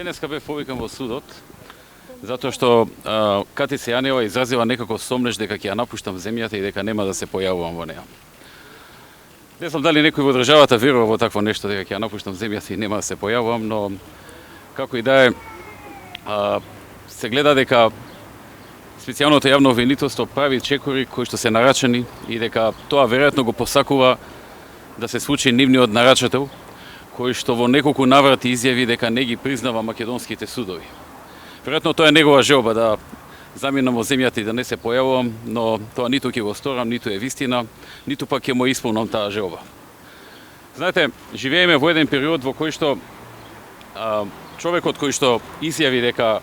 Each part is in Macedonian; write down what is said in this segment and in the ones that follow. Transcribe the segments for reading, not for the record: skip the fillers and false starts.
Денеска бев повикан во судот, затоа што КТЦ Јанева изразила некако сомнеж дека ќе ја напуштам земјата и дека нема да се појавувам во неа. Не знам дали некој во државата верува во такво нешто, дека ќе ја напуштам земјата и нема да се појавувам, но како и да е, се гледа дека специјалното јавно обвинителство прави чекори кои што се нарачани и дека тоа веројатно го посакува да се случи нивниот нарачател, кој што во неколку наврати изјави дека не ги признава македонските судови. Веројатно тоа е негова желба да заминам во земјата и да не се појавувам, но тоа ниту ќе го сторам, ниту е вистина, ниту пак ќе му исполнам таа желба. Знаете, живееме во еден период во кој што човекот кој што изјави дека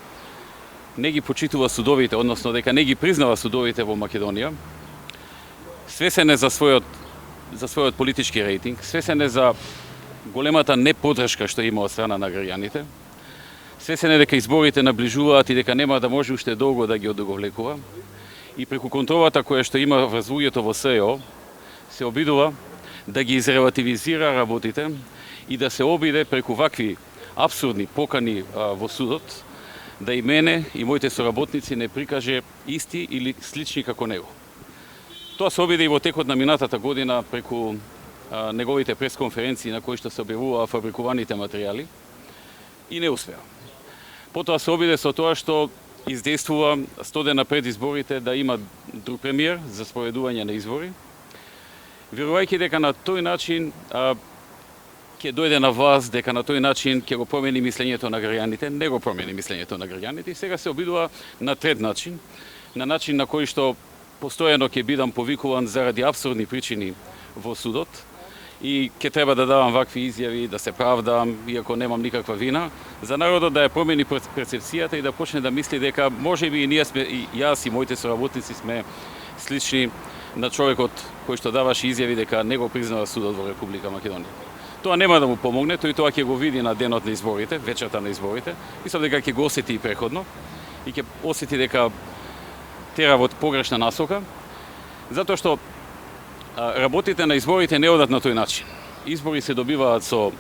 не ги почитува судовите, односно дека не ги признава судовите во Македонија, свесен е за својот политички рейтинг, свесен е за големата неподршка што има од страна на граѓаните, свесен е дека изборите наближуваат и дека нема да може уште долго да ги одоговлекува, и преку контролата која што има врз луѓето во СЕО, се обидува да ги изрелативизира работите и да се обиде преку вакви апсурдни покани во судот, да и мене и моите соработници не прикаже исти или слични како него. Тоа се обиде и во текот на минатата година преку неговите пресконференции на кои што се објавуваа фабрикуваните материјали и не успеа. Потоа се обиде со тоа што издействува 100 дена пред изборите да има друг премиер за спроведување на избори, верувајќи дека на тој начин ќе дојде на власт, дека на тој начин ќе го промени мислењето на граѓаните. Не го промени мислењето на граѓаните и сега се обидува на трет начин, на начин на кој што постојано ќе бидам повикуван заради апсурдни причини во судот и ќе треба да давам вакви изјави, да се правдам, иако немам никаква вина, за народот да ја промени перцепцијата и да почне да мисли дека можеби и ние сме, и јас и моите соработници сме слични на човекот кој што даваше изјави дека не го признава судот во Република Македонија. Тоа нема да му помогне, тој тоа ќе го види на денот на изборите, вечерта на изборите. Мислам дека ќе го осети и преходно и ќе осети дека тера во погрешна насока, затоа што работите на изборите не одат на тој начин. Избори се добиваат со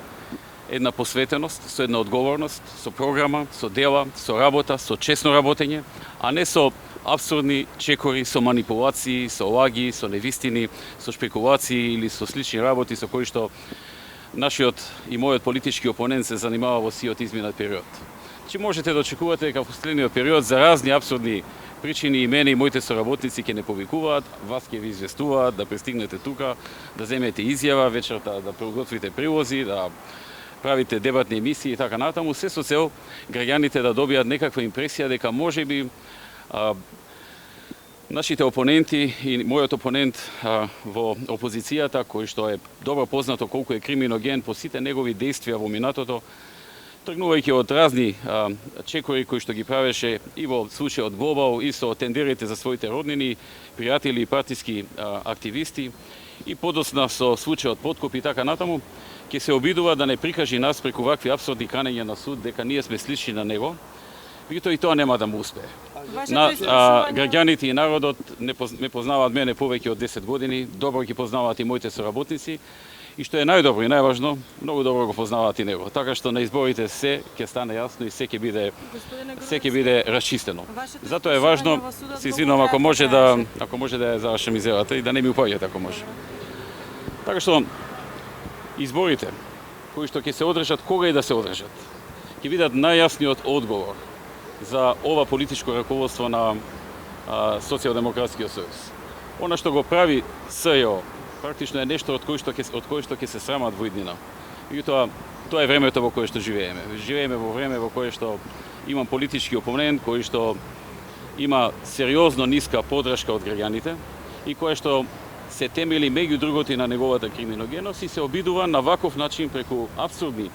една посветеност, со една одговорност, со програма, со дела, со работа, со честно работење, а не со апсурдни чекори, со манипулации, со лаги, со невистини, со шпекулации или со слични работи со кои што нашиот и мојот политички опонент се занимава во сиот изминат период. Че можете да очекувате дека во следниот период за разни апсурдни причини и мене и моите соработници ќе не повикуваат, вас ќе ви известуваат да пристигнете тука, да земете изјава вечерта, да приготвите прилози, да правите дебатни емисии и така натаму, се со цел граѓаните да добијат некаква импресија дека можеби нашите опоненти и мојот опонент во опозицијата, кој што е добро познато колку е криминоген по сите негови действија во минатото, тргнувајќи од разни чекори кои што ги правеше и во случајот Глобал и со тендерите за своите роднини, пријатели и партиски активисти, и подосна со случајот Подкоп и така натаму, ќе се обидува да не прикажи нас преку вакви апсурдни канења на суд дека ние сме слични на него, меѓутоа и тоа нема да му успее. Граѓаните и народот ме познаваат мене повеќе од 10 години, добро ги познаваат и моите соработници, и што е најдобро и најважно, многу добро го познаваат и него. Така што на изборите се ќе стане јасно и се ќе биде расчистено. Затоа е важно, се извинувам ако може да ја завршам изјавата и да не ми упаѓате ако може. Така што изборите кои што ќе се одржат, кога и да се одржат, ќе бидат најјасниот одговор за ова политичко раководство на Социјалдемократскиот сојуз. Она што го прави СЈО практично е нешто од кој што ќе се срамат во иднина. Меѓутоа, тоа е времето во кое што живееме. Живееме во време во кое што имам политички опонент, кој што има сериозно ниска подршка од граѓаните и кој што се темели меѓу другото и на неговата криминогеност и се обидува на ваков начин преку апсурдни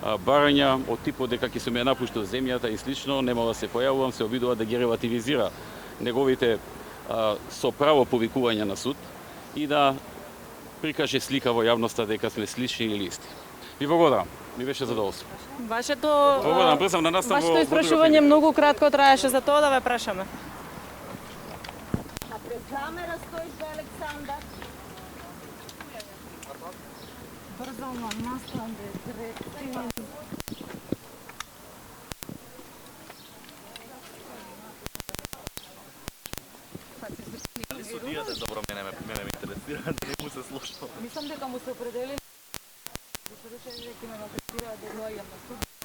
барања од типот дека ќе се ме напуштил земјата и слично, нема да се појавувам, се обидува да ги релативизира неговите со право повикувања на суд и да прикаже слика во јавноста дека сме слични или исти. Ви благодарам. Ми беше задоволство. Вашето испрашување многу кратко траеше, за тоа да ве прашаме. А пред камера стоиш бе Александар? Брзо, наставам, dobro, mene me interesira, da ne mu se slušal. Mislim, da mu se opredelili, da so rečeli, ki me interesira, da dojem na studiu.